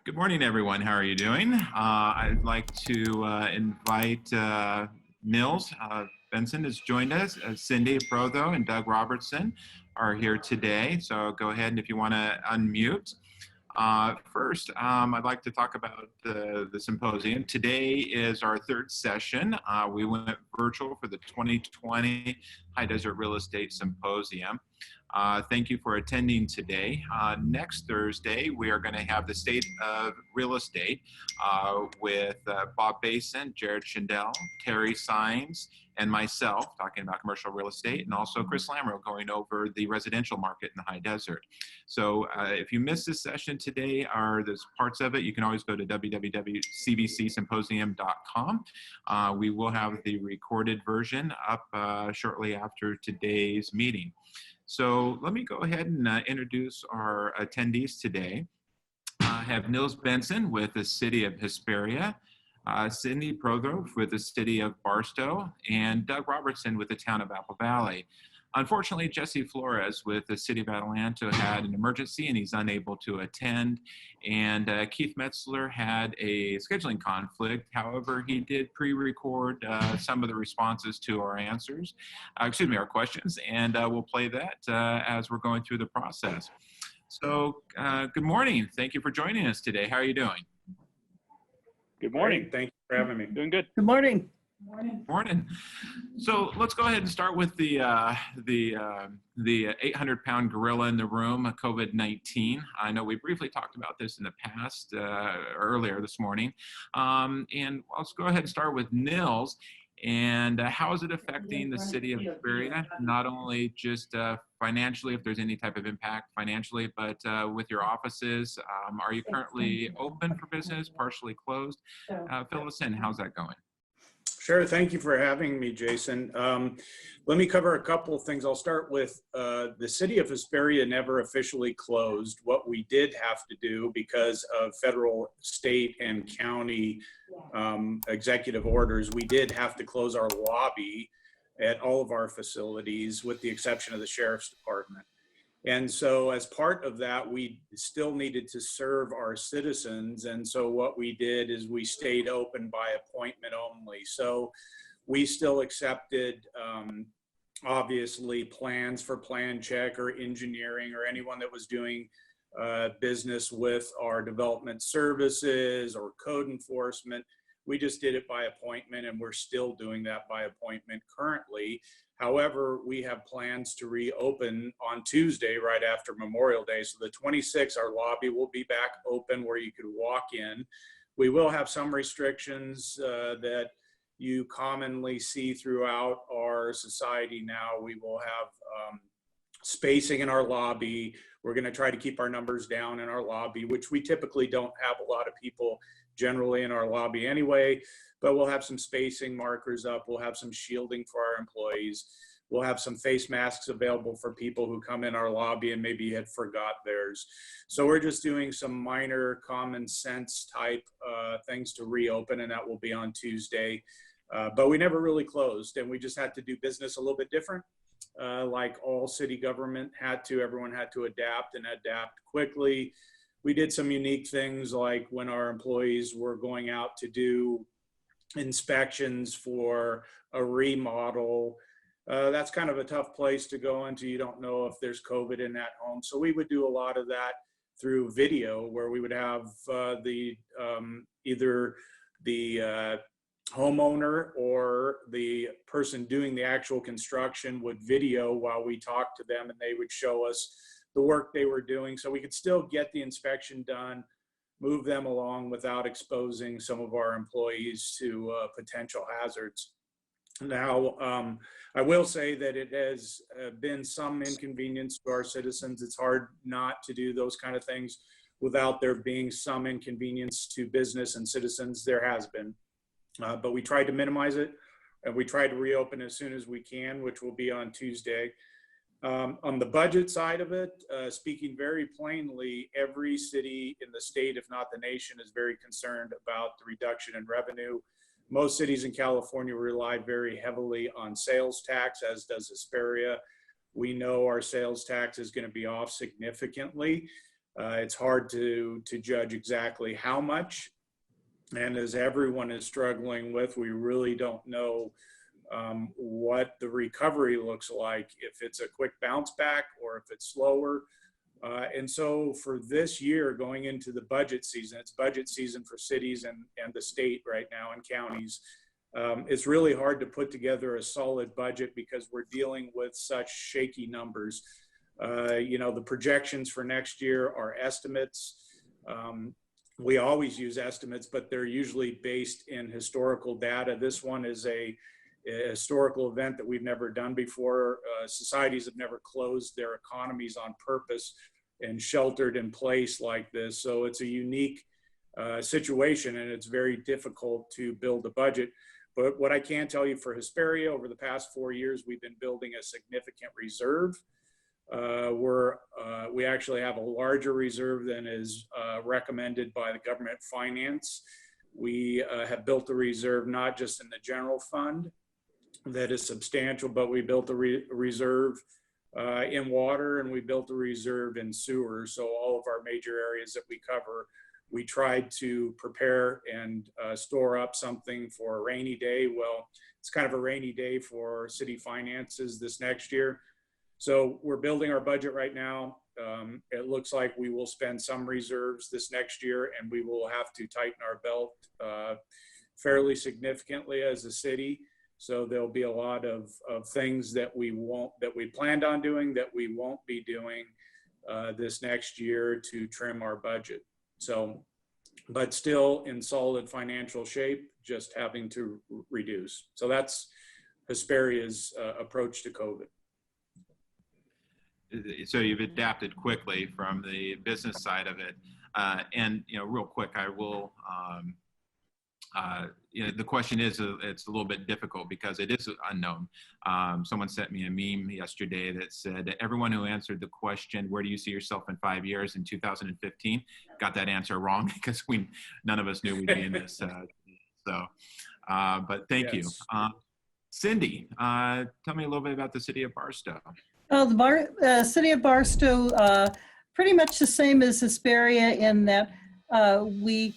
Good morning, everyone. How are you doing? I'd like to invite Nils Benson has joined us. Cindy Protho and Doug Robertson are here today. So go ahead and if you want to unmute. First, I'd like to talk about the symposium. Today is our third session. We went virtual for the 2020 High Desert Real Estate Symposium. Thank you for attending today. Next Thursday, we are going to have the State of Real Estate with Bob Basin, Jared Schindel, Terry Sines, and myself talking about commercial real estate, and also Chris Lamro going over the residential market in the High Desert. So if you missed this session today, or there's parts of it, you can always go to www.cbcsymposium.com. We will have the recorded version up shortly after today's meeting. So let me go ahead and introduce our attendees today. I have Nils Benson with the City of Hesperia, Cindy Protho with the City of Barstow, and Doug Robertson with the Town of Apple Valley. Unfortunately, Jesse Flores with the City of Adelanto had an emergency and he's unable to attend. And Keith Metzler had a scheduling conflict. However, he did pre-record some of the responses to our our questions, and we'll play that as we're going through the process. So good morning. Thank you for joining us today. How are you doing? Good morning. Great. Thank you for having me. Doing good. Good morning. Morning. So let's go ahead and start with the 800-pound gorilla in the room, COVID-19. I know we briefly talked about this in the past, earlier this morning. And let's go ahead and start with Nils. And how is it affecting the City of Hesperia, not only just financially, if there's any type of impact financially, but with your offices? Are you currently open for business, partially closed? Fill us in. How's that going? Sure. Thank you for having me, Jason. Let me cover a couple of things. I'll start with the City of Hesperia never officially closed. What we did have to do because of federal, state, and county executive orders, we did have to close our lobby at all of our facilities with the exception of the Sheriff's Department. And so as part of that, we still needed to serve our citizens. And so what we did is we stayed open by appointment only. So we still accepted, obviously, plans for plan check or engineering or anyone that was doing business with our development services or code enforcement. We just did it by appointment, and we're still doing that by appointment currently. However, we have plans to reopen on Tuesday, right after Memorial Day. So the 26th, our lobby will be back open where you could walk in. We will have some restrictions that you commonly see throughout our society now. We will have spacing in our lobby. We're going to try to keep our numbers down in our lobby, which we typically don't have a lot of people generally in our lobby anyway, but we'll have some spacing markers up. We'll have some shielding for our employees. We'll have some face masks available for people who come in our lobby and maybe had forgot theirs. So we're just doing some minor common sense type things to reopen, and that will be on Tuesday. But we never really closed, and we just had to do business a little bit different. Like all city government had to, everyone had to adapt and adapt quickly. We did some unique things like when our employees were going out to do inspections for a remodel. That's kind of a tough place to go into. You don't know if there's COVID in that home. So we would do a lot of that through video where we would have either the homeowner or the person doing the actual construction would video while we talked to them, and they would show us the work they were doing, so we could still get the inspection done, move them along without exposing some of our employees to potential hazards. Now, I will say that it has been some inconvenience to our citizens. It's hard not to do those kind of things without there being some inconvenience to business and citizens. There has been, but we tried to minimize it, and we tried to reopen as soon as we can, which will be on Tuesday. On the budget side of it, speaking very plainly, every city in the state, if not the nation, is very concerned about the reduction in revenue. Most cities in California rely very heavily on sales tax, as does Hesperia. We know our sales tax is going to be off significantly. It's hard to judge exactly how much. And as everyone is struggling with, we really don't know what the recovery looks like, if it's a quick bounce back or if it's slower. And so for this year, going into the budget season, it's budget season for cities and the state right now and counties. It's really hard to put together a solid budget because we're dealing with such shaky numbers. The projections for next year are estimates. We always use estimates, but they're usually based in historical data. This one is a historical event that we've never done before. Societies have never closed their economies on purpose and sheltered in place like this. So it's a unique situation, and it's very difficult to build a budget. But what I can tell you for Hesperia, over the past 4 years, we've been building a significant reserve. We actually have a larger reserve than is recommended by the government finance. We have built a reserve not just in the general fund that is substantial, but we built a reserve in water, and we built a reserve in sewer. So all of our major areas that we cover, we tried to prepare and store up something for a rainy day. Well, it's kind of a rainy day for city finances this next year. So we're building our budget right now. It looks like we will spend some reserves this next year, and we will have to tighten our belt fairly significantly as a city. So there'll be a lot of things that we planned on doing that we won't be doing this next year to trim our budget. So, but still in solid financial shape, just having to reduce. So that's Hesperia's approach to COVID. So you've adapted quickly from the business side of it. And, real quick, I will, the question is, it's a little bit difficult because it is unknown. Someone sent me a meme yesterday that said, everyone who answered the question, where do you see yourself in 5 years in 2015, got that answer wrong because none of us knew we'd be in this. But thank you. Cindy, tell me a little bit about the city of Barstow. Oh, the city of Barstow, pretty much the same as Hesperia in that we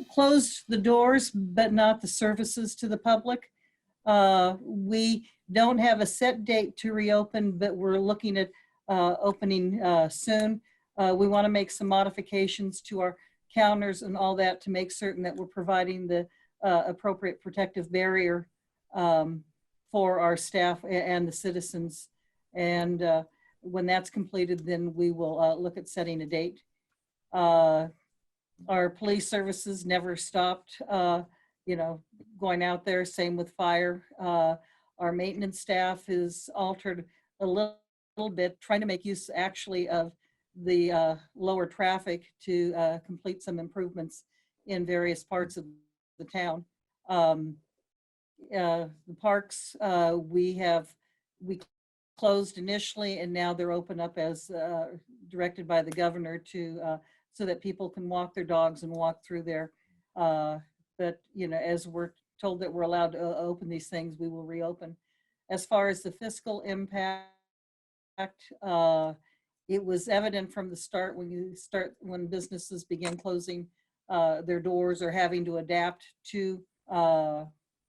closed the doors, but not the services to the public. We don't have a set date to reopen, but we're looking at opening soon. We want to make some modifications to our counters and all that to make certain that we're providing the appropriate protective barrier for our staff and the citizens. And when that's completed, then we will look at setting a date. Our police services never stopped, going out there, same with fire. Our maintenance staff is altered a little bit, trying to make use actually of the lower traffic to complete some improvements in various parts of the town. The parks, we closed initially, and now they're open up as directed by the governor to so that people can walk their dogs and walk through there. But as we're told that we're allowed to open these things, we will reopen. As far as the fiscal impact, it was evident from the start when businesses began closing their doors or having to adapt to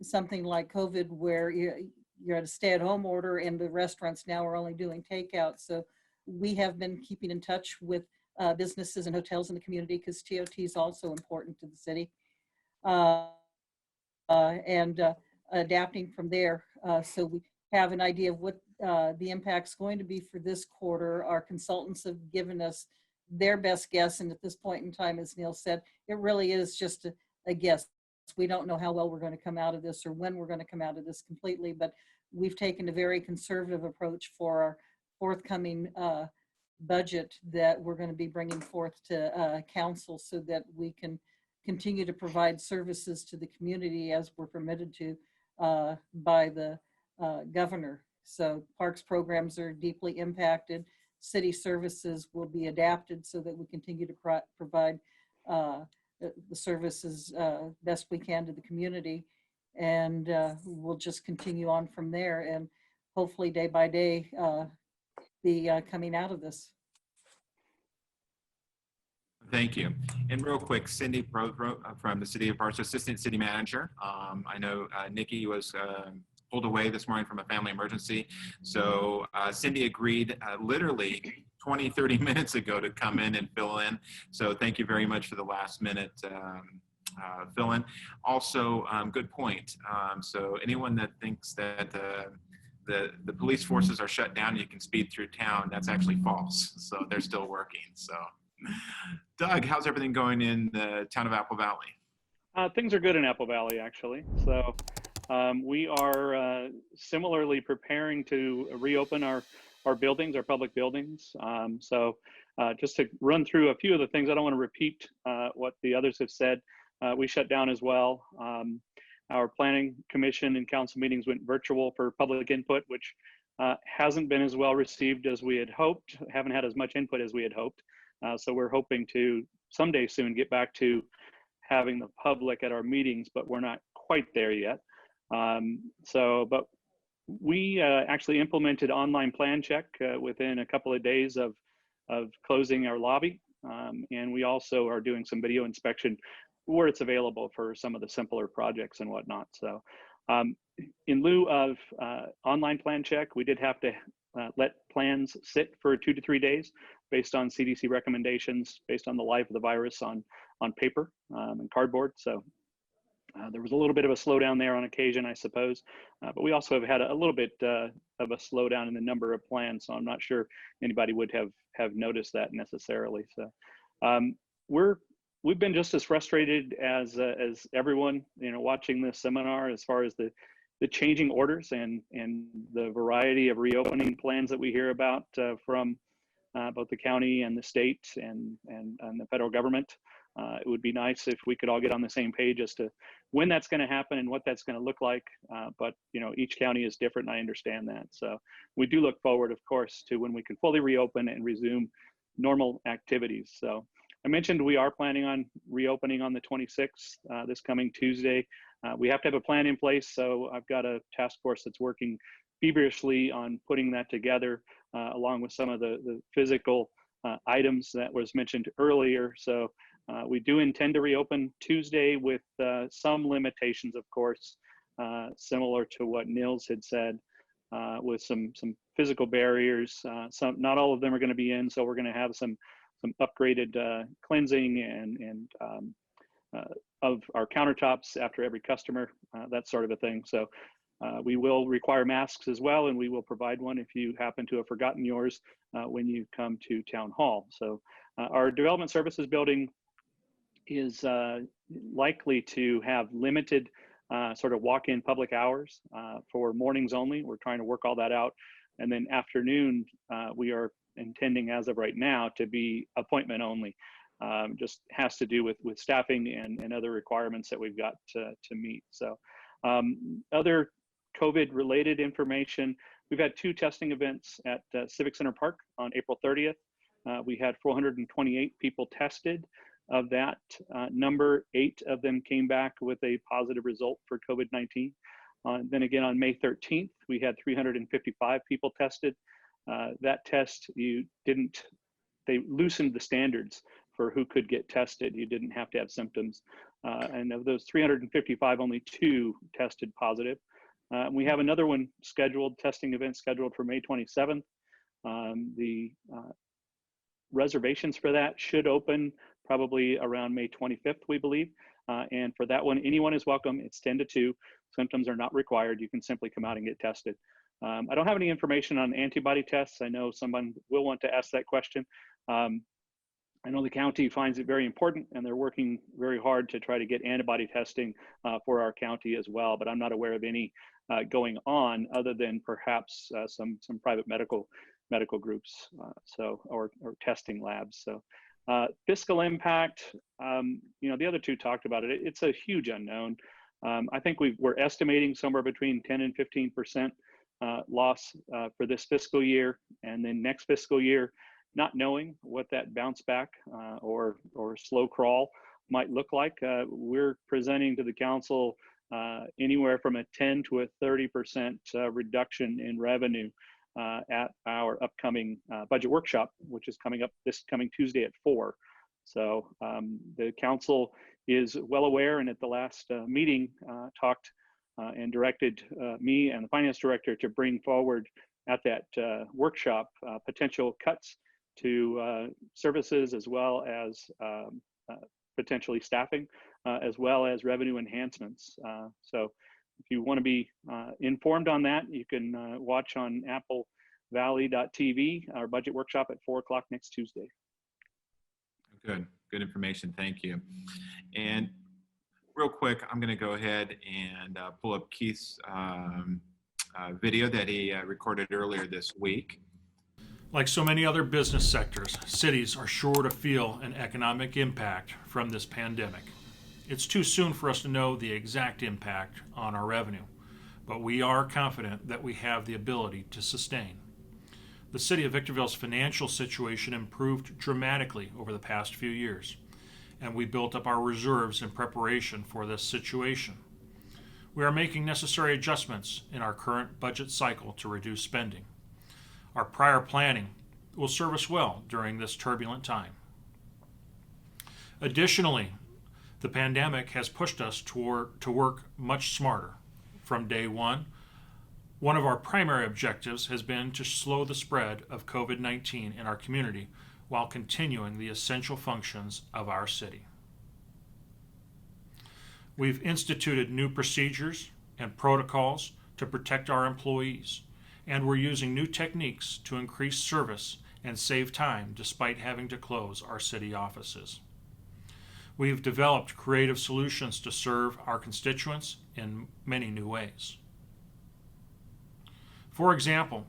something like COVID, where you're at a stay-at-home order and the restaurants now are only doing takeout. So we have been keeping in touch with businesses and hotels in the community, because TOT is also important to the city, and adapting from there. So we have an idea of what the impact's going to be for this quarter. Our consultants have given us their best guess, and at this point in time, as Neil said, it really is just a guess. We don't know how well we're going to come out of this or when we're going to come out of this completely, but we've taken a very conservative approach for our forthcoming budget that we're going to be bringing forth to council, so that we can continue to provide services to the community as we're permitted to by the governor. So parks programs are deeply impacted. City services will be adapted so that we continue to provide the services best we can to the community, and we'll just continue on from there, and hopefully day by day be coming out of this. Thank you. And real quick, Cindy Prothro from the City of Parks, Assistant City Manager. I know Nikki was pulled away this morning from a family emergency. So Cindy agreed literally 20, 30 minutes ago to come in and fill in. So thank you very much for the last minute fill in. Also, good point. So anyone that thinks that the police forces are shut down, you can speed through town, that's actually false. So they're still working. So Doug, how's everything going in the town of Apple Valley? Things are good in Apple Valley, actually. So we are similarly preparing to reopen our buildings, our public buildings. Just to run through a few of the things, I don't want to repeat what the others have said. We shut down as well. Our planning commission and council meetings went virtual for public input, which hasn't been as well received as we had hoped, haven't had as much input as we had hoped. So we're hoping to someday soon get back to having the public at our meetings, but we're not quite there yet. But we actually implemented online plan check within a couple of days of closing our lobby. And we also are doing some video inspection where it's available for some of the simpler projects and whatnot. So in lieu of online plan check, we did have to let plans sit for 2 to 3 days based on CDC recommendations, based on the life of the virus on paper and cardboard. So there was a little bit of a slowdown there on occasion, I suppose, but we also have had a little bit of a slowdown in the number of plans. So I'm not sure anybody would have noticed that necessarily. So we've been just as frustrated as everyone, watching this seminar as far as the changing orders and the variety of reopening plans that we hear about from both the county and the state and the federal government. It would be nice if we could all get on the same page as to when that's going to happen and what that's going to look like. But each county is different, and I understand that. So we do look forward, of course, to when we can fully reopen and resume normal activities. So I mentioned we are planning on reopening on the 26th, this coming Tuesday. We have to have a plan in place, so I've got a task force that's working feverishly on putting that together, along with some of the physical items that was mentioned earlier. So we do intend to reopen Tuesday with some limitations, of course, similar to what Nils had said, with some physical barriers. Not all of them are going to be in, so we're going to have some upgraded cleansing and of our countertops after every customer, that sort of a thing. So we will require masks as well, and we will provide one if you happen to have forgotten yours when you come to town hall. So our development services building is likely to have limited sort of walk-in public hours for mornings only. We're trying to work all that out. And then afternoon, we are intending as of right now to be appointment only. Just has to do with staffing and other requirements that we've got to meet. So other COVID related information, we've had 2 testing events at Civic Center Park on April 30th. We had 428 people tested. Of that number, 8 of them came back with a positive result for COVID-19. Then again, on May 13th, we had 355 people tested. That test, they loosened the standards for who could get tested. You didn't have to have symptoms. And of those 355, only 2 tested positive. We have another one scheduled, testing event scheduled for May 27th. The reservations for that should open probably around May 25th, we believe. And for that one, anyone is welcome. It's 10 to 2. Symptoms are not required. You can simply come out and get tested. I don't have any information on antibody tests. I know someone will want to ask that question. I know the county finds it very important, and they're working very hard to try to get antibody testing for our county as well, but I'm not aware of any going on other than perhaps some private medical groups, or testing labs. So fiscal impact, the other 2 talked about it. It's a huge unknown. I think we're estimating somewhere between 10 and 15% loss for this fiscal year, and then next fiscal year, not knowing what that bounce back or slow crawl might look like. We're presenting to the council anywhere from a 10 to a 30% reduction in revenue at our upcoming budget workshop, which is coming up this coming Tuesday at 4. So the council is well aware, and at the last meeting talked and directed me and the finance director to bring forward at that workshop potential cuts to services, as well as potentially staffing, as well as revenue enhancements. So if you want to be informed on that, you can watch on applevalley.tv, our budget workshop at 4 o'clock next Tuesday. Good information. Thank you. And real quick, I'm going to go ahead and pull up Keith's video that he recorded earlier this week. Like so many other business sectors, cities are sure to feel an economic impact from this pandemic. It's too soon for us to know the exact impact on our revenue, but we are confident that we have the ability to sustain. The city of Victorville's financial situation improved dramatically over the past few years, and we built up our reserves in preparation for this situation. We are making necessary adjustments in our current budget cycle to reduce spending. Our prior planning will serve us well during this turbulent time. Additionally, the pandemic has pushed us to work much smarter. From day one of our primary objectives has been to slow the spread of COVID-19 in our community while continuing the essential functions of our city. We've instituted new procedures and protocols to protect our employees, and we're using new techniques to increase service and save time despite having to close our city offices. We've developed creative solutions to serve our constituents in many new ways. For example,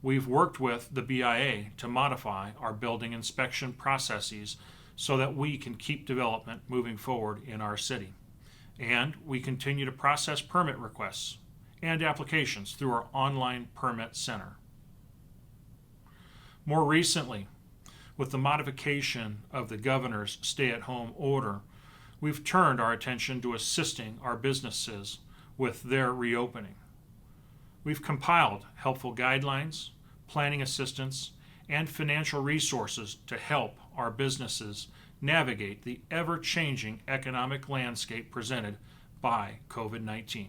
we've worked with the BIA to modify our building inspection processes so that we can keep development moving forward in our city. And we continue to process permit requests and applications through our online permit center. More recently, with the modification of the governor's stay-at-home order, we've turned our attention to assisting our businesses with their reopening. We've compiled helpful guidelines, planning assistance, and financial resources to help our businesses navigate the ever-changing economic landscape presented by COVID-19.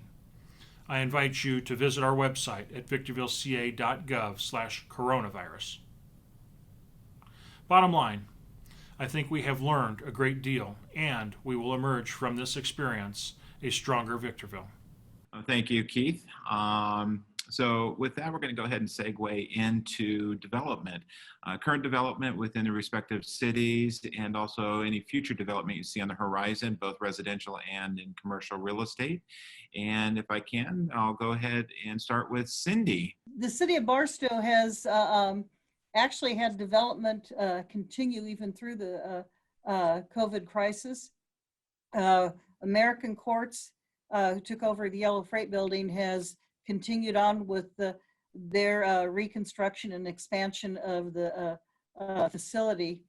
I invite you to visit our website at victorvilleca.gov/coronavirus. Bottom line, I think we have learned a great deal, and we will emerge from this experience a stronger Victorville. Thank you, Keith. So with that, we're going to go ahead and segue into development, current development within the respective cities, and also any future development you see on the horizon, both residential and in commercial real estate. And if I can, I'll go ahead and start with Cindy. The city of Barstow has actually had development continue even through the COVID crisis. American Courts, who took over the Yellow Freight Building, has continued on with their reconstruction and expansion of the facility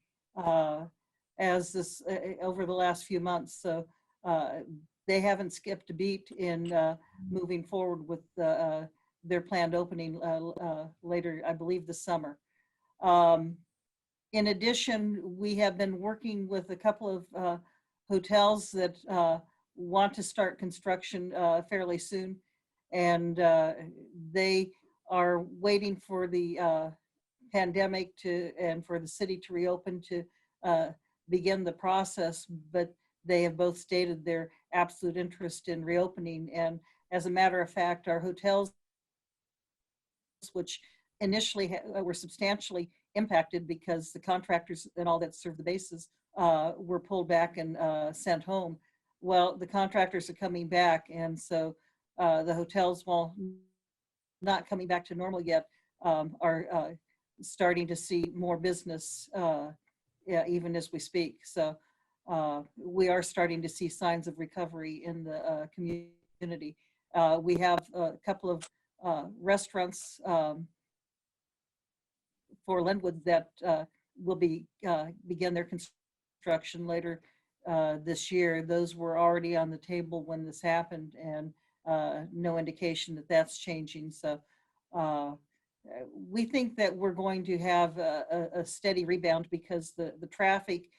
as this over the last few months. So they haven't skipped a beat in moving forward with their planned opening later, I believe, this summer. In addition, we have been working with a couple of hotels that want to start construction fairly soon, and they are waiting for the pandemic and for the city to reopen to begin the process, but they have both stated their absolute interest in reopening. And as a matter of fact, our hotels, which initially were substantially impacted because the contractors and all that serve the bases were pulled back and sent home. Well, the contractors are coming back, and so the hotels, while not coming back to normal yet, are starting to see more business even as we speak. So we are starting to see signs of recovery in the community. We have a couple of restaurants for Linwood that will begin their construction later this year. Those were already on the table when this happened, and no indication that that's changing. So we think that we're going to have a steady rebound because the traffic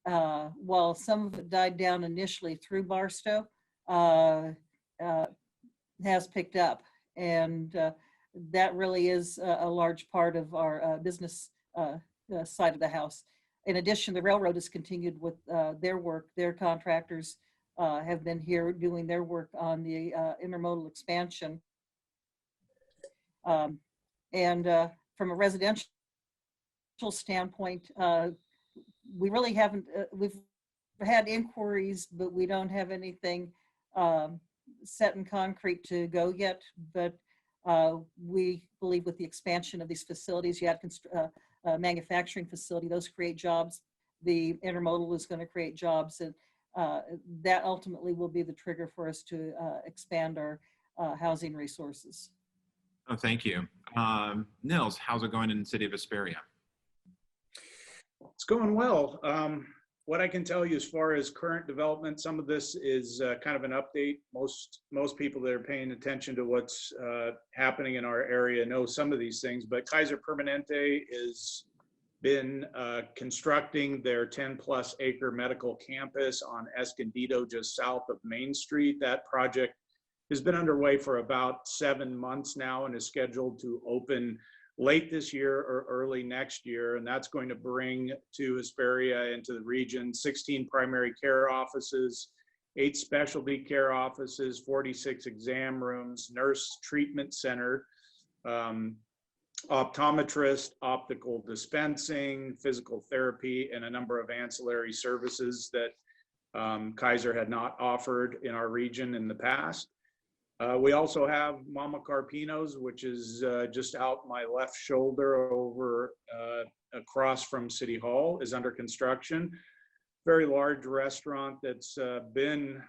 while some of it died down initially through Barstow, uh, has picked up. And that really is a large part of our business side of the house. In addition, the railroad has continued with their work. Their contractors have been here doing their work on the intermodal expansion. And from a residential standpoint, we really haven't, we've had inquiries, but we don't have anything set in concrete to go yet. But we believe with the expansion of these facilities, you have a manufacturing facility, those create jobs. The intermodal is going to create jobs, and that ultimately will be the trigger for us to expand our housing resources. Oh, thank you. Nils, how's it going in the city of Hesperia? It's going well. What I can tell you as far as current development, some of this is kind of an update. Most people that are paying attention to what's happening in our area know some of these things, but Kaiser Permanente has been constructing their 10+ acre medical campus on Escondido, just south of Main Street. That project has been underway for about 7 months now and is scheduled to open late this year or early next year. And that's going to bring to Hesperia and to the region 16 primary care offices, 8 specialty care offices, 46 exam rooms, nurse treatment center, optometrist, optical dispensing, physical therapy, and a number of ancillary services that Kaiser had not offered in our region in the past. We also have Mama Carpino's, which is just out my left shoulder over across from City Hall, is under construction. Very large restaurant that's been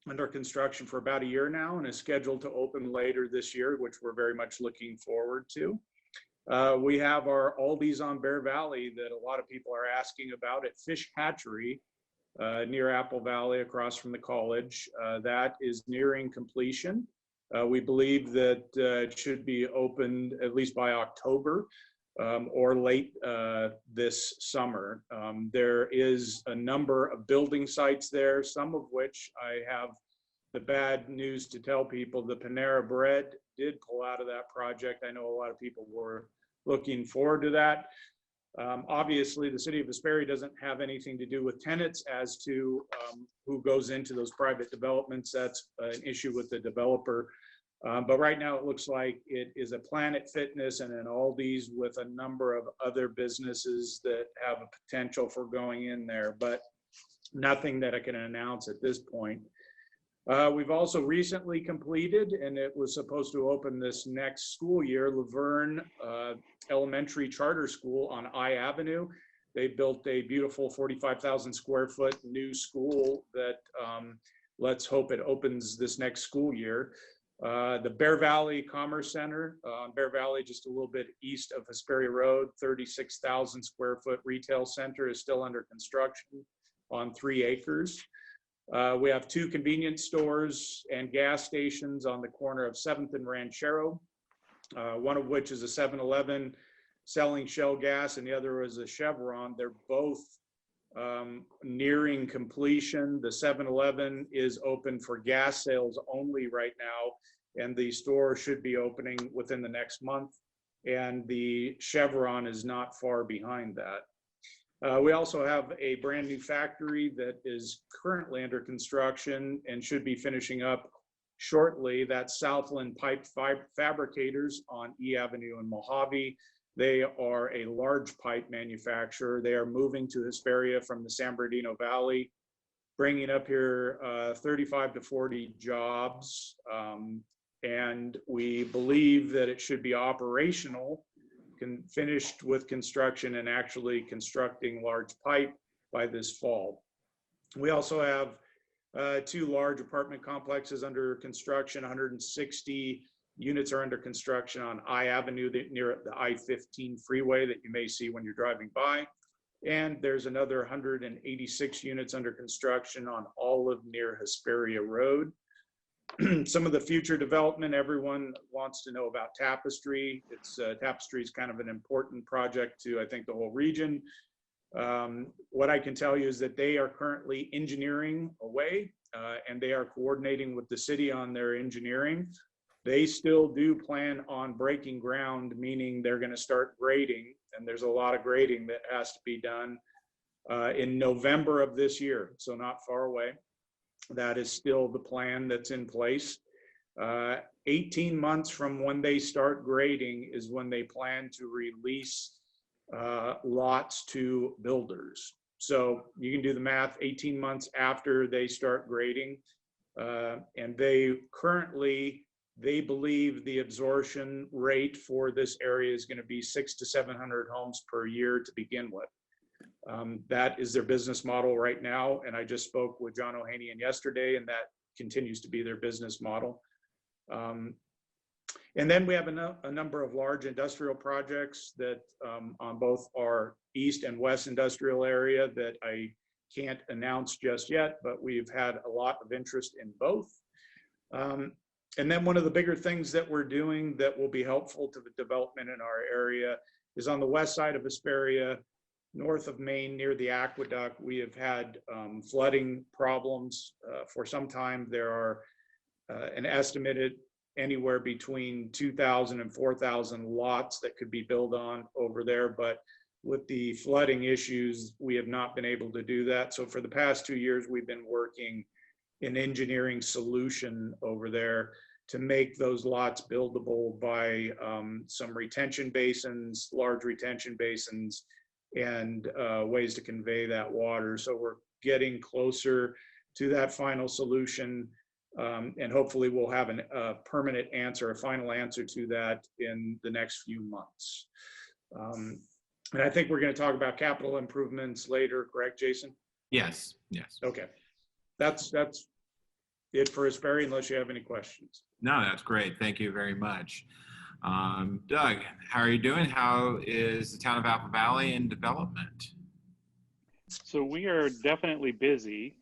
under construction for about a year now and is scheduled to open later this year, which we're very much looking forward to. We have our Aldi's on Bear Valley that a lot of people are asking about at Fish Hatchery, near Apple Valley across from the college. That is nearing completion. We believe that it should be opened at least by October or late this summer. There is a number of building sites there, some of which I have the bad news to tell people. The Panera Bread did pull out of that project. I know a lot of people were looking forward to that. Obviously, the city of Hesperia doesn't have anything to do with tenants as to who goes into those private developments. That's an issue with the developer. But right now it looks like it is a Planet Fitness and an Aldi's with a number of other businesses that have a potential for going in there, but nothing that I can announce at this point. We've also recently completed, and it was supposed to open this next school year, Laverne Elementary Charter School on I Avenue. They built a beautiful 45,000 square foot new school that let's hope it opens this next school year. The Bear Valley Commerce Center, Bear Valley, just a little bit east of Hesperia Road, 36,000 square foot retail center is still under construction on 3 acres. We have 2 convenience stores and gas stations on the corner of 7th and Ranchero, one of which is a 7-Eleven selling Shell gas and the other is a Chevron. They're both nearing completion. The 7-Eleven is open for gas sales only right now, and the store should be opening within the next month. And the Chevron is not far behind that. We also have a brand new factory that is currently under construction and should be finishing up shortly. That's Southland Pipe Fabricators on E Avenue in Mojave. They are a large pipe manufacturer. They are moving to Hesperia from the San Bernardino Valley, bringing up here 35 to 40 jobs. And we believe that it should be operational, finished with construction and actually constructing large pipe by this fall. We also have 2 large apartment complexes under construction. 160 units are under construction on I Avenue near the I-15 freeway that you may see when you're driving by. And there's another 186 units under construction on Olive near Hesperia Road. Some of the future development, everyone wants to know about Tapestry. Tapestry is kind of an important project to, I think, the whole region. What I can tell you is that they are currently engineering away, and they are coordinating with the city on their engineering. They still do plan on breaking ground, meaning they're going to start grading, and there's a lot of grading that has to be done in November of this year, so not far away. That is still the plan that's in place. 18 months from when they start grading is when they plan to release lots to builders. So you can do the math, 18 months after they start grading. And they believe the absorption rate for this area is going to be 600 to 700 homes per year to begin with. That is their business model right now. And I just spoke with John Ohanian yesterday, and that continues to be their business model. And then we have a number of large industrial projects that on both our east and west industrial area that I can't announce just yet, but we've had a lot of interest in both. And then one of the bigger things that we're doing that will be helpful to the development in our area is on the west side of Hesperia, north of Maine, near the aqueduct. We have had flooding problems for some time. There are an estimated anywhere between 2,000 and 4,000 lots that could be built on over there. But with the flooding issues, we have not been able to do that. So for the past 2 years, we've been working an engineering solution over there to make those lots buildable by some retention basins, large retention basins, and ways to convey that water. So we're getting closer to that final solution. And hopefully we'll have a permanent answer, a final answer to that in the next few months. And I think we're going to talk about capital improvements later, correct, Jason? Yes, yes. Okay, that's it for Hesperia, unless you have any questions. No, that's great. Thank you very much. Doug, how are you doing? How is the town of Apple Valley in development? So we are definitely busy.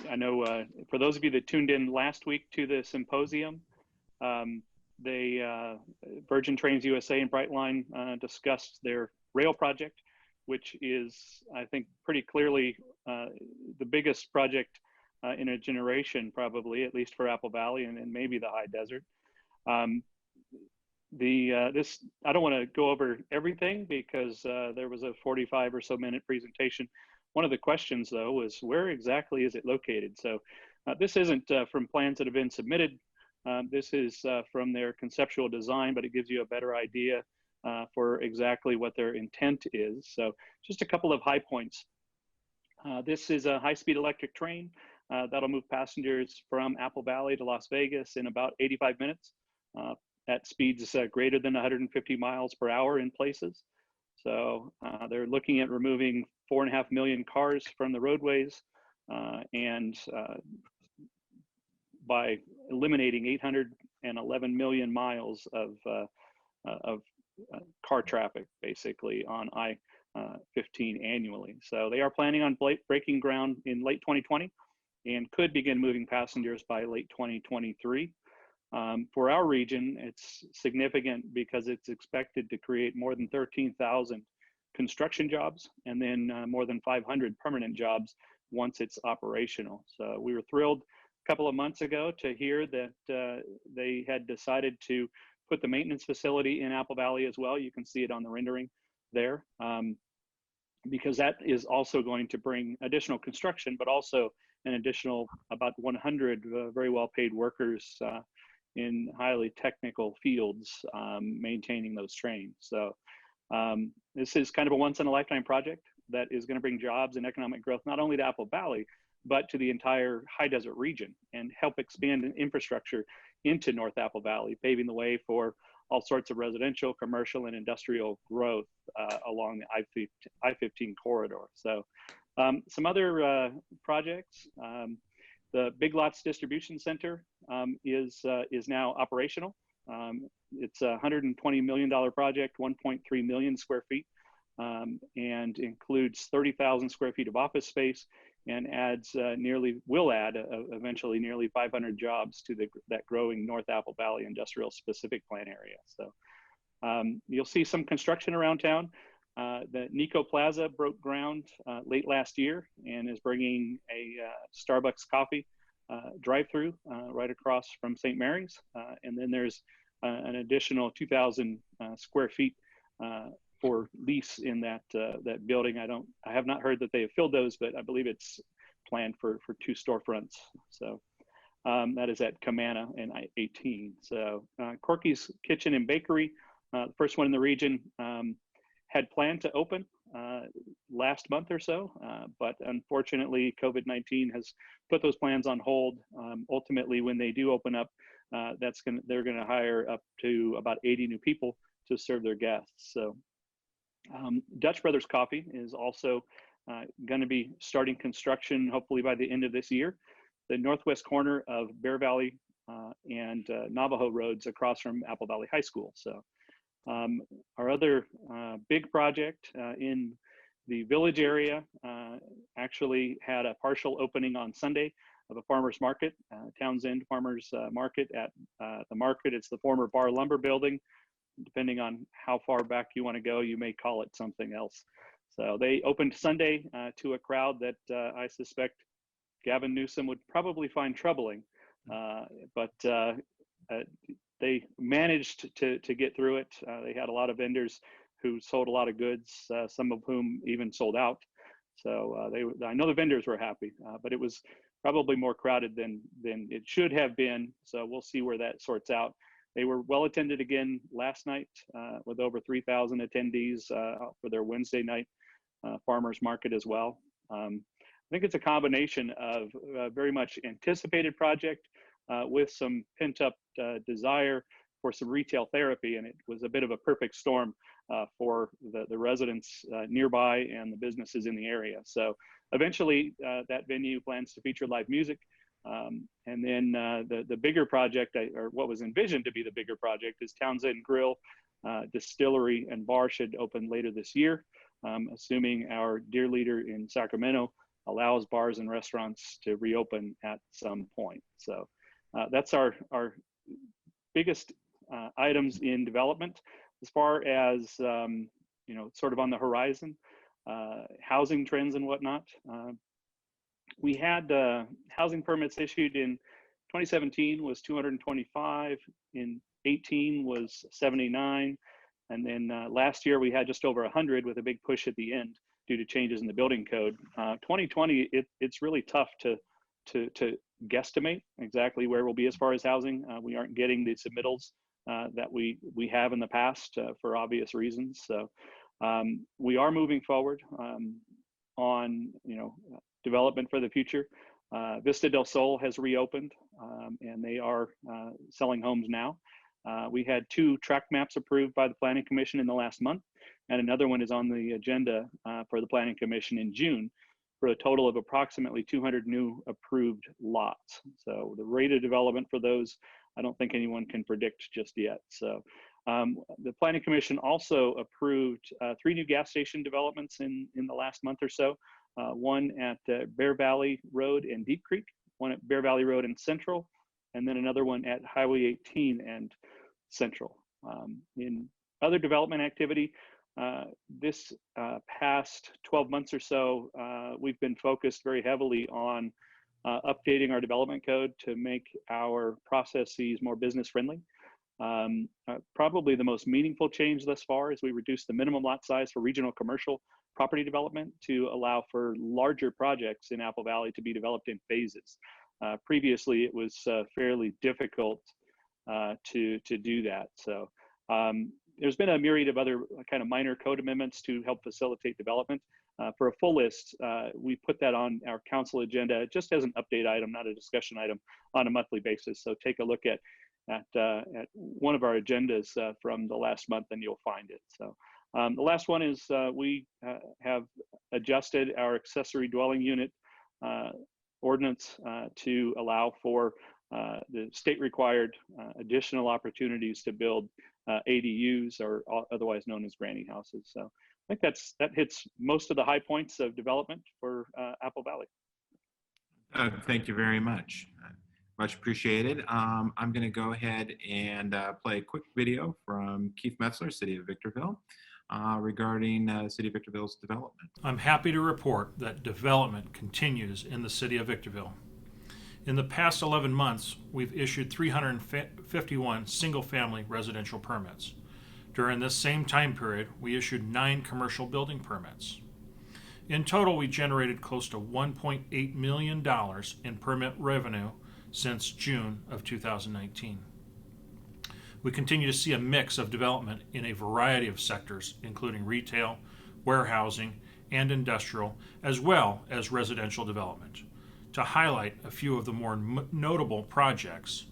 I know for those of you that tuned in last week to the symposium, Virgin Trains USA and Brightline discussed their rail project, which is, I think, pretty clearly the biggest project in a generation, probably, at least for Apple Valley and maybe the high desert. I don't want to go over everything because there was a 45 or so minute presentation. One of the questions, though, was where exactly is it located? So this isn't from plans that have been submitted. This is from their conceptual design, but it gives you a better idea for exactly what their intent is. So just a couple of high points. This is a high-speed electric train that'll move passengers from Apple Valley to Las Vegas in about 85 minutes at speeds greater than 150 miles per hour in places. So they're looking at removing 4.5 million cars from the roadways and by eliminating 811 million miles of car traffic, basically, on I-15 annually. So they are planning on breaking ground in late 2020 and could begin moving passengers by late 2023. For our region, it's significant because it's expected to create more than 13,000 construction jobs and then more than 500 permanent jobs once it's operational. So we were thrilled a couple of months ago to hear that they had decided to put the maintenance facility in Apple Valley as well. You can see it on the rendering there, because that is also going to bring additional construction, but also an additional about 100 very well-paid workers in highly technical fields maintaining those trains. So this is kind of a once-in-a-lifetime project that is going to bring jobs and economic growth not only to Apple Valley, but to the entire high desert region and help expand infrastructure into North Apple Valley, paving the way for all sorts of residential, commercial, and industrial growth along the I-15 corridor. So some other projects. The Big Lots Distribution Center is now operational. It's a $120 million project, 1.3 million square feet, and includes 30,000 square feet of office space and will add eventually nearly 500 jobs to that growing North Apple Valley industrial specific plan area. So you'll see some construction around town. The Nico Plaza broke ground late last year and is bringing a Starbucks coffee drive-through right across from St. Mary's. And then there's an additional 2,000 square feet for lease in that building. I have not heard that they have filled those, but I believe it's planned for 2 storefronts. So that is at Camana and I-18. So Corky's Kitchen and Bakery, the first one in the region, had planned to open last month or so, but unfortunately COVID-19 has put those plans on hold. Ultimately, when they do open up, they're gonna hire up to about 80 new people to serve their guests. So Dutch Brothers Coffee is also going to be starting construction hopefully by the end of this year. The northwest corner of Bear Valley and Navajo roads across from Apple Valley High School. So our other big project in the village area actually had a partial opening on Sunday of a farmer's market, Townsend Farmers Market at the market. It's the former Bar Lumber building. Depending on how far back you want to go, you may call it something else. So they opened Sunday to a crowd that I suspect Gavin Newsom would probably find troubling, but they managed to get through it. They had a lot of vendors who sold a lot of goods, some of whom even sold out. So I know the vendors were happy, but it was probably more crowded than it should have been. So we'll see where that sorts out. They were well attended again last night with over 3,000 attendees for their Wednesday night farmers market as well. I think it's a combination of a very much anticipated project with some pent up desire for some retail therapy. And it was a bit of a perfect storm for the residents nearby and the businesses in the area. So eventually that venue plans to feature live music. And then the bigger project, or what was envisioned to be the bigger project, is Townsend Grill, Distillery and Bar should open later this year, assuming our dear leader in Sacramento allows bars and restaurants to reopen at some point. So that's our biggest items in development. As far as sort of on the horizon, housing trends and whatnot. We had housing permits issued in 2017 was 225, in 18 was 79, and then last year we had just over 100 with a big push at the end due to changes in the building code. 2020, it's really tough to guesstimate exactly where we'll be as far as housing. We aren't getting the submittals that we have in the past for obvious reasons. So we are moving forward on development for the future. Vista del Sol has reopened and they are selling homes now. We had 2 tract maps approved by the Planning Commission in the last month, and another one is on the agenda for the Planning Commission in June for a total of approximately 200 new approved lots. So the rate of development for those, I don't think anyone can predict just yet. So the Planning Commission also approved 3 new gas station developments in the last month or so. One at Bear Valley Road and Deep Creek, one at Bear Valley Road and Central, and then another one at Highway 18 and Central. In other development activity, this past 12 months or so, we've been focused very heavily on updating our development code to make our processes more business friendly. Probably the most meaningful change thus far is we reduced the minimum lot size for regional commercial property development to allow for larger projects in Apple Valley to be developed in phases. Previously, it was fairly difficult to do that. So there's been a myriad of other kind of minor code amendments to help facilitate development. For a full list, we put that on our council agenda just as an update item, not a discussion item, on a monthly basis. So take a look at one of our agendas from the last month and you'll find it. So the last one is we have adjusted our accessory dwelling unit ordinance to allow for the state required additional opportunities to build ADUs, or otherwise known as granny houses. So I think that hits most of the high points of development for Apple Valley. Thank you very much. Much appreciated. I'm going to go ahead and play a quick video from Keith Metzler, City of Victorville. regarding City of Victorville's development. I'm happy to report that development continues in the city of Victorville. In the past 11 months, we've issued 351 single-family residential permits. During this same time period, we issued 9 commercial building permits. In total, we generated close to $1.8 million in permit revenue since June of 2019. We continue to see a mix of development in a variety of sectors, including retail, warehousing, and industrial, as well as residential development. To highlight a few of the more notable projects,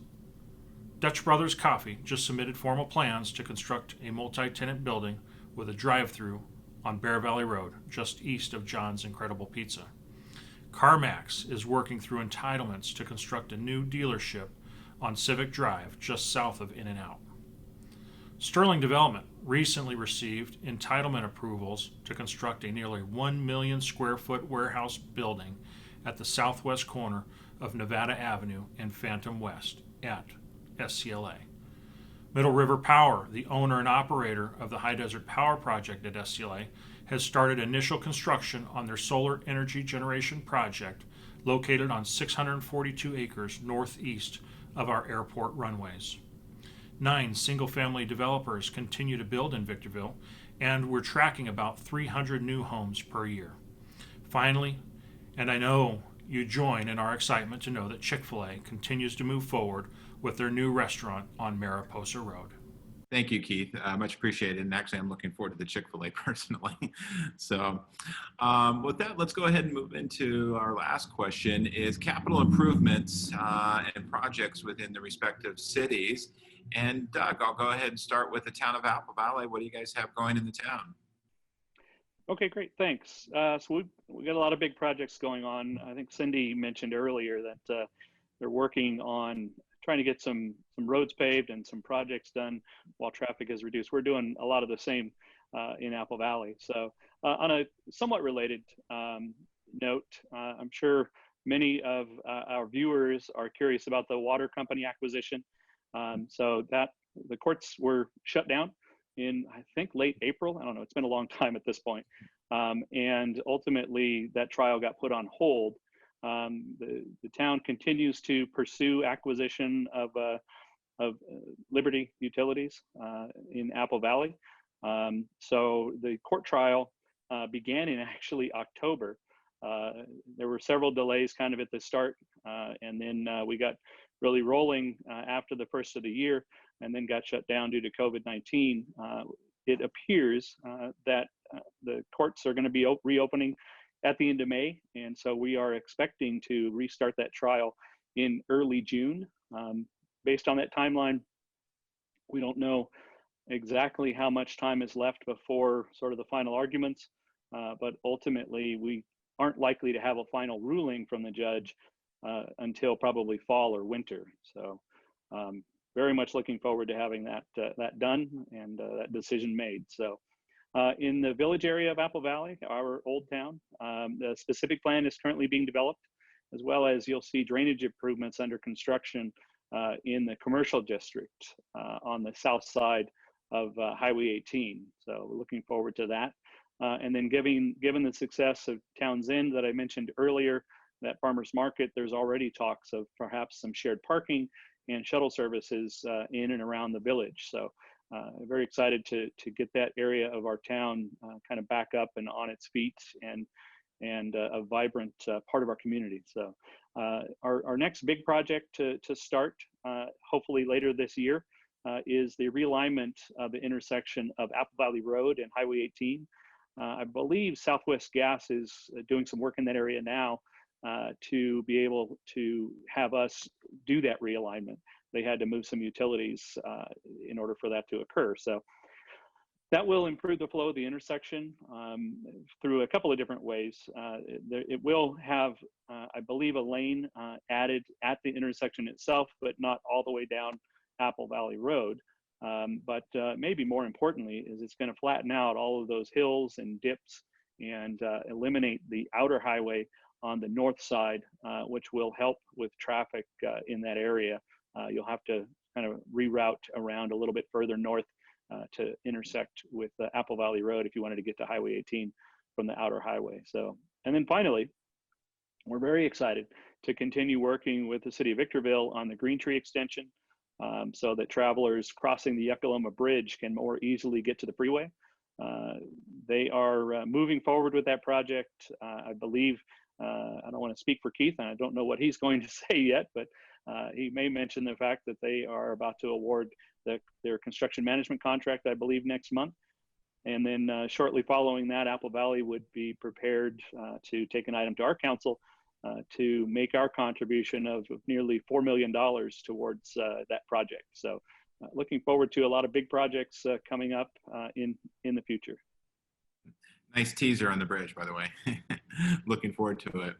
Dutch Brothers Coffee just submitted formal plans to construct a multi-tenant building with a drive-through on Bear Valley Road, just east of John's Incredible Pizza. CarMax is working through entitlements to construct a new dealership on Civic Drive, just south of In-N-Out. Sterling Development recently received entitlement approvals to construct a nearly 1 million square foot warehouse building at the southwest corner of Nevada Avenue and Phantom West at SCLA. Middle River Power, the owner and operator of the High Desert Power Project at SCLA, has started initial construction on their solar energy generation project located on 642 acres northeast of our airport runways. 9 single-family developers continue to build in Victorville, and we're tracking about 300 new homes per year. Finally, and I know you join in our excitement to know that Chick-fil-A continues to move forward with their new restaurant on Mariposa Road. Thank you, Keith. Much appreciated. And actually, I'm looking forward to the Chick-fil-A personally. So with that, let's go ahead and move into our last question is capital improvements and projects within the respective cities. And Doug, I'll go ahead and start with the town of Apple Valley. What do you guys have going in the town? Okay, great, thanks. So we got a lot of big projects going on. I think Cindy mentioned earlier that they're working on trying to get some roads paved and some projects done while traffic is reduced. We're doing a lot of the same in Apple Valley. So on a somewhat related note, I'm sure many of our viewers are curious about the water company acquisition. So that the courts were shut down in, I think, late April. I don't know, it's been a long time at this point. And ultimately that trial got put on hold. The town continues to pursue acquisition of Liberty Utilities in Apple Valley. So the court trial began in actually October. There were several delays kind of at the start, and then we got really rolling after the first of the year, and then got shut down due to COVID-19. It appears that the courts are going to be reopening at the end of May, and so we are expecting to restart that trial in early June. Based on that timeline, we don't know exactly how much time is left before sort of the final arguments, but ultimately we aren't likely to have a final ruling from the judge until probably fall or winter. So very much looking forward to having that done and that decision made. So in the village area of Apple Valley, our old town, the specific plan is currently being developed, as well as you'll see drainage improvements under construction in the commercial district on the south side of Highway 18. So we're looking forward to that. And then given the success of Towns End that I mentioned earlier, that farmers market, there's already talks of perhaps some shared parking and shuttle services in and around the village. So very excited to get that area of our town kind of back up and on its feet and a vibrant part of our community. So our next big project to start, hopefully later this year, is the realignment of the intersection of Apple Valley Road and Highway 18. I believe Southwest Gas is doing some work in that area now to be able to have us do that realignment. They had to move some utilities in order for that to occur. So that will improve the flow of the intersection through a couple of different ways. It will have, I believe, a lane added at the intersection itself, but not all the way down Apple Valley Road. But maybe more importantly is it's going to flatten out all of those hills and dips and eliminate the outer highway on the north side, which will help with traffic in that area. You'll have to kind of reroute around a little bit further north to intersect with Apple Valley Road if you wanted to get to Highway 18 from the outer highway. So, and then finally, we're very excited to continue working with the city of Victorville on the Green Tree extension, so that travelers crossing the Yuckaloma Bridge can more easily get to the freeway. They are moving forward with that project. I believe, I don't want to speak for Keith, and I don't know what he's going to say yet, but he may mention the fact that they are about to award their construction management contract, I believe, next month. And then shortly following that, Apple Valley would be prepared to take an item to our council to make our contribution of nearly $4 million towards that project. So looking forward to a lot of big projects coming up in the future. Nice teaser on the bridge, by the way. Looking forward to it.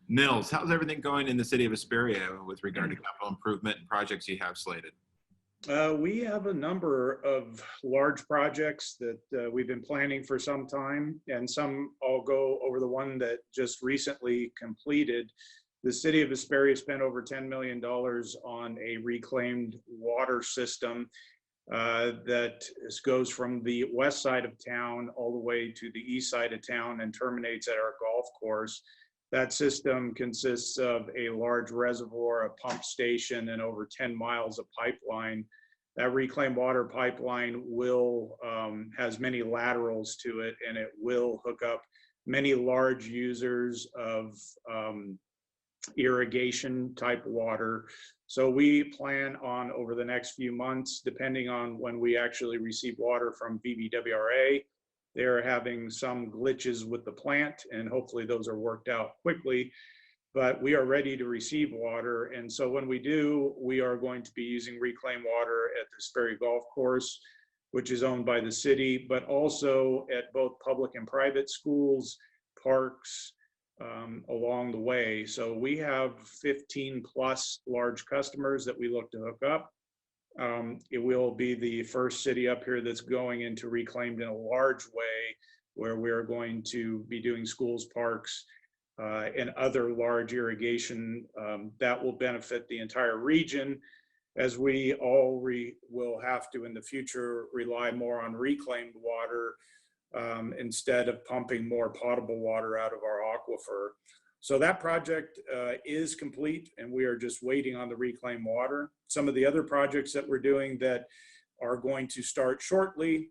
Nils, how's everything going in the city of Hesperia with regard to capital improvement and projects you have slated? We have a number of large projects that we've been planning for some time, and some I'll go over the one that just recently completed. The city of Hesperia spent over $10 million on a reclaimed water system that goes from the west side of town all the way to the east side of town and terminates at our golf course. That system consists of a large reservoir, a pump station, and over 10 miles of pipeline. That reclaimed water pipeline will has many laterals to it, and it will hook up many large users of irrigation type water. So we plan on, over the next few months, depending on when we actually receive water from BVWRA, they're having some glitches with the plant, and hopefully those are worked out quickly. But we are ready to receive water. And so when we do, we are going to be using reclaimed water at the Hesperia Golf Course, which is owned by the city, but also at both public and private schools, parks, along the way. So we have 15 plus large customers that we look to hook up. It will be the first city up here that's going into reclaimed in a large way, where we're going to be doing schools, parks, and other large irrigation that will benefit the entire region, as we all will have to in the future rely more on reclaimed water instead of pumping more potable water out of our aquifer. So that project is complete, and we are just waiting on the reclaimed water. Some of the other projects that we're doing that are going to start shortly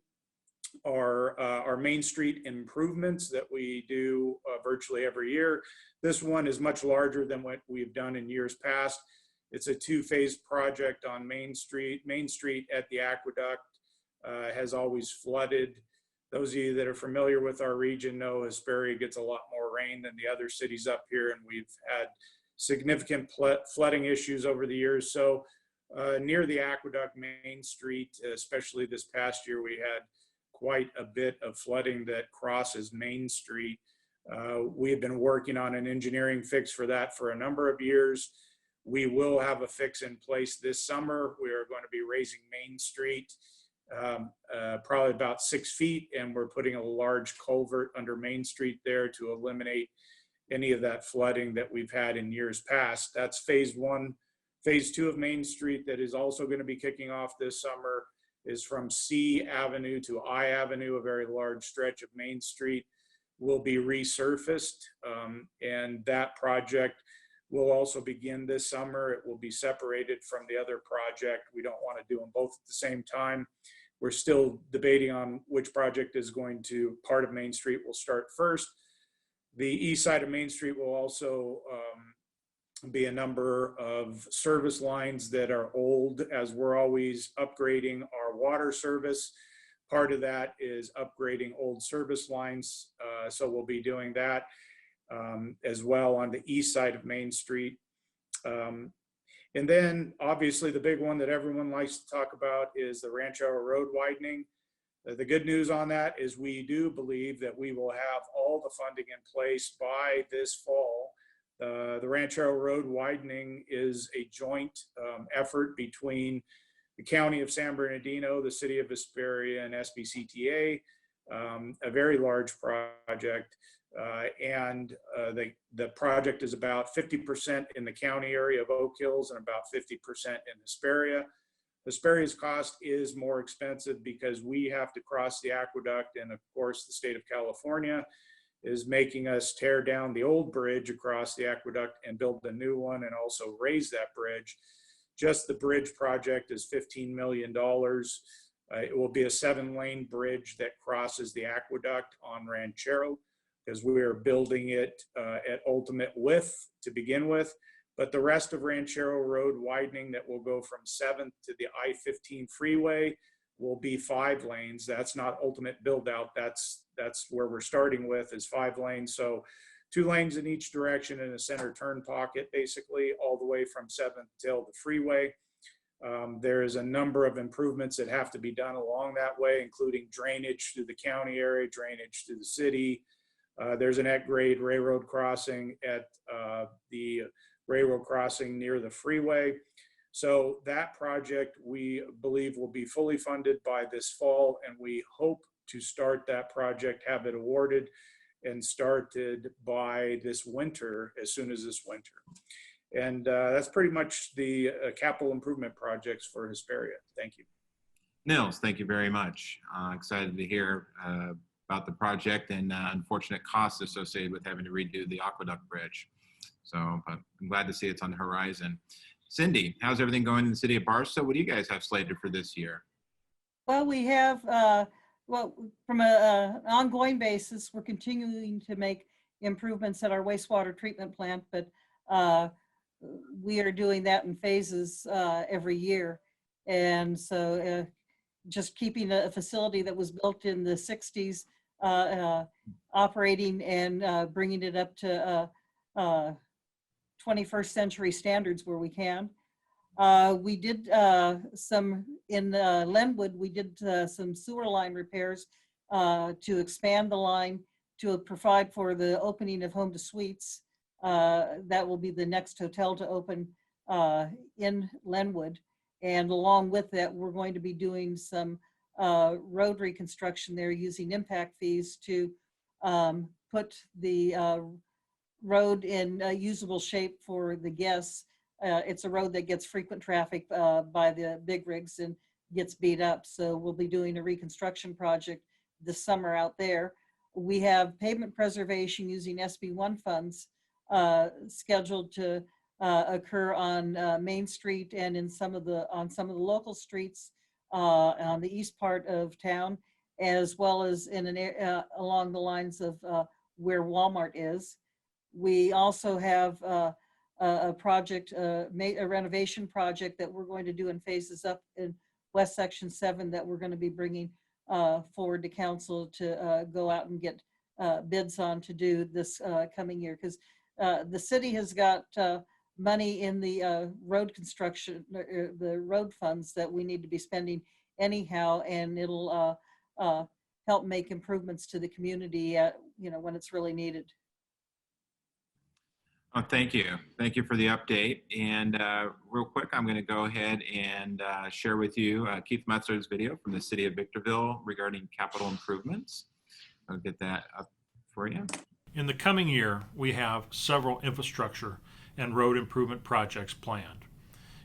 are our Main Street improvements that we do virtually every year. This one is much larger than what we've done in years past. It's a two-phase project on Main Street. Main Street at the aqueduct has always flooded. Those of you that are familiar with our region know Hesperia gets a lot more rain than the other cities up here, and we've had significant flooding issues over the years. So near the aqueduct, Main Street, especially this past year, we had quite a bit of flooding that crosses Main Street. We have been working on an engineering fix for that for a number of years. We will have a fix in place this summer. We are going to be raising Main Street probably about 6 feet, and we're putting a large culvert under Main Street there to eliminate any of that flooding that we've had in years past. That's phase one. Phase two of Main Street that is also going to be kicking off this summer is from C Avenue to I Avenue, a very large stretch of Main Street will be resurfaced, and that project will also begin this summer. It will be separated from the other project. We don't want to do them both at the same time. We're still debating on which project is going to, part of Main Street will start first. The east side of Main Street will also be a number of service lines that are old, as we're always upgrading our water service. Part of that is upgrading old service lines. So we'll be doing that as well on the east side of Main Street. And then obviously the big one that everyone likes to talk about is the Rancho Road widening. The good news on that is we do believe that we will have all the funding in place by this fall. The Rancho Road widening is a joint effort between the County of San Bernardino, the City of Hesperia, and SBCTA, a very large project. And the project is about 50% in the county area of Oak Hills and about 50% in Hesperia. Hesperia's cost is more expensive because we have to cross the aqueduct, and of course the state of California is making us tear down the old bridge across the aqueduct and build a new one and also raise that bridge. Just the bridge project is $15 million. It will be a 7-lane bridge that crosses the aqueduct on Ranchero, because we are building it at ultimate width to begin with. But the rest of Ranchero Road widening that will go from 7th to the I-15 freeway will be 5 lanes. That's not ultimate build out. That's where we're starting with, is 5 lanes. So 2 lanes in each direction and a center turn pocket, basically all the way from 7th till the freeway. There is a number of improvements that have to be done along that way, including drainage through the county area, drainage through the city. There's an at-grade railroad crossing at the railroad crossing near the freeway. So that project, we believe, will be fully funded by this fall, and we hope to start that project, have it awarded and started by this winter, as soon as this winter. And that's pretty much the capital improvement projects for Hesperia. Thank you. Nils, thank you very much. Excited to hear about the project and unfortunate costs associated with having to redo the aqueduct bridge. So but I'm glad to see it's on the horizon. Cindy, how's everything going in the city of Barstow? What do you guys have slated for this year? Well, we have, from an ongoing basis, we're continuing to make improvements at our wastewater treatment plant, but we are doing that in phases every year. And so just keeping a facility that was built in the 60s operating and bringing it up to 21st century standards where we can. We did some, in Lenwood, we did some sewer line repairs to expand the line to provide for the opening of Home to Suites. That will be the next hotel to open in Lenwood. And along with that, we're going to be doing some road reconstruction there using impact fees to put the road in usable shape for the guests. It's a road that gets frequent traffic by the big rigs and gets beat up. So we'll be doing a reconstruction project this summer out there. We have pavement preservation using SB1 funds scheduled to occur on Main Street and in some of the local streets on the east part of town, as well as in an along the lines of where Walmart is. We also have a project, a renovation project that we're going to do in phases up in West Section 7 that we're going to be bringing forward to council to go out and get bids on to do this coming year, because the city has got money in the road construction, the road funds that we need to be spending anyhow, and it'll help make improvements to the community when it's really needed. Oh, thank you. Thank you for the update. And real quick, I'm going to go ahead and share with you Keith Metzler's video from the city of Victorville regarding capital improvements. I'll get that up for you. In the coming year, we have several infrastructure and road improvement projects planned.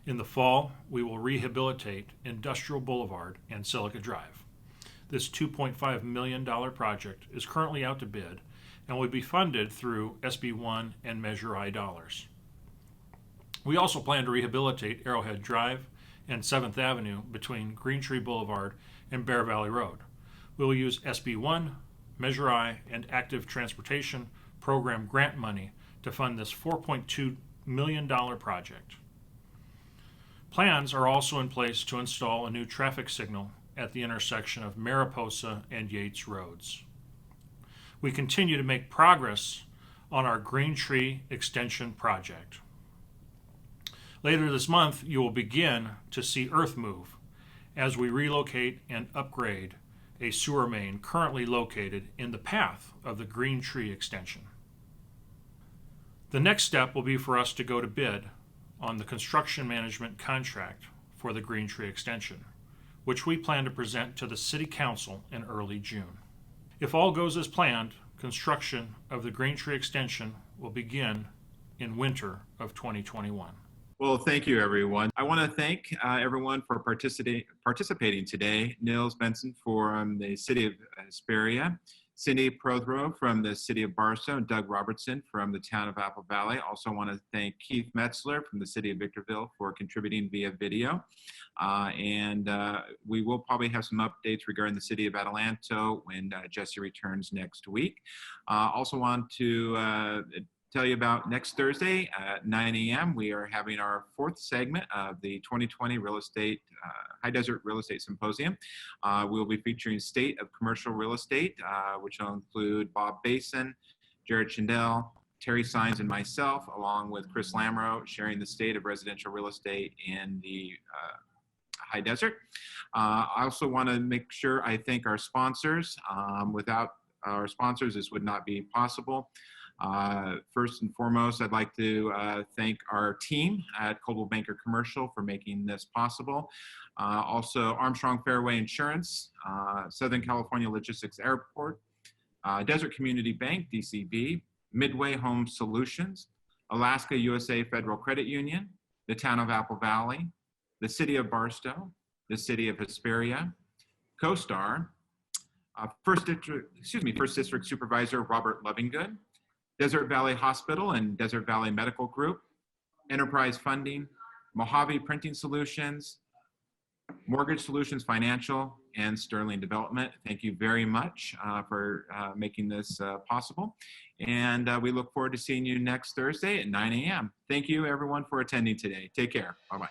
In the fall, we will rehabilitate Industrial Boulevard and Silica Drive. This $2.5 million project is currently out to bid and will be funded through SB1 and Measure I dollars. We also plan to rehabilitate Arrowhead Drive and 7th Avenue between Green Tree Boulevard and Bear Valley Road. We will use SB1, Measure I, and Active Transportation Program grant money to fund this $4.2 million project. Plans are also in place to install a new traffic signal at the intersection of Mariposa and Yates Roads. We continue to make progress on our Green Tree Extension project. Later this month, you will begin to see earth move as we relocate and upgrade a sewer main currently located in the path of the Green Tree Extension. The next step will be for us to go to bid on the construction management contract for the Green Tree Extension, which we plan to present to the City Council in early June. If all goes as planned, construction of the Green Tree Extension will begin in winter of 2021. Well, thank you, everyone. I want to thank everyone for participating today. Nils Benson from the City of Hesperia, Cindy Prothro from the City of Barstow, and Doug Robertson from the Town of Apple Valley. Also want to thank Keith Metzler from the City of Victorville for contributing via video. We will probably have some updates regarding the City of Adelanto when Jesse returns next week. Also want to tell you about next Thursday at 9 a.m. We are having our 4th segment of the 2020 High Desert Real Estate Symposium. We'll be featuring State of Commercial Real Estate, which will include Bob Basin, Jared Schindel, Terry Sines, and myself, along with Chris Lamro, sharing the state of residential real estate in the High Desert. I also want to make sure I thank our sponsors. Without our sponsors, this would not be possible. First and foremost, I'd like to thank our team at Coldwell Banker Commercial for making this possible. Also, Armstrong Fairway Insurance, Southern California Logistics Airport, Desert Community Bank, DCB, Midway Home Solutions, Alaska USA Federal Credit Union, the Town of Apple Valley, the City of Barstow, the City of Hesperia, CoStar, First District Supervisor Robert Lovingood, Desert Valley Hospital and Desert Valley Medical Group, Enterprise Funding, Mojave Printing Solutions, Mortgage Solutions Financial, and Sterling Development. Thank you very much for making this possible. And we look forward to seeing you next Thursday at 9 a.m. Thank you, everyone, for attending today. Take care. Bye-bye.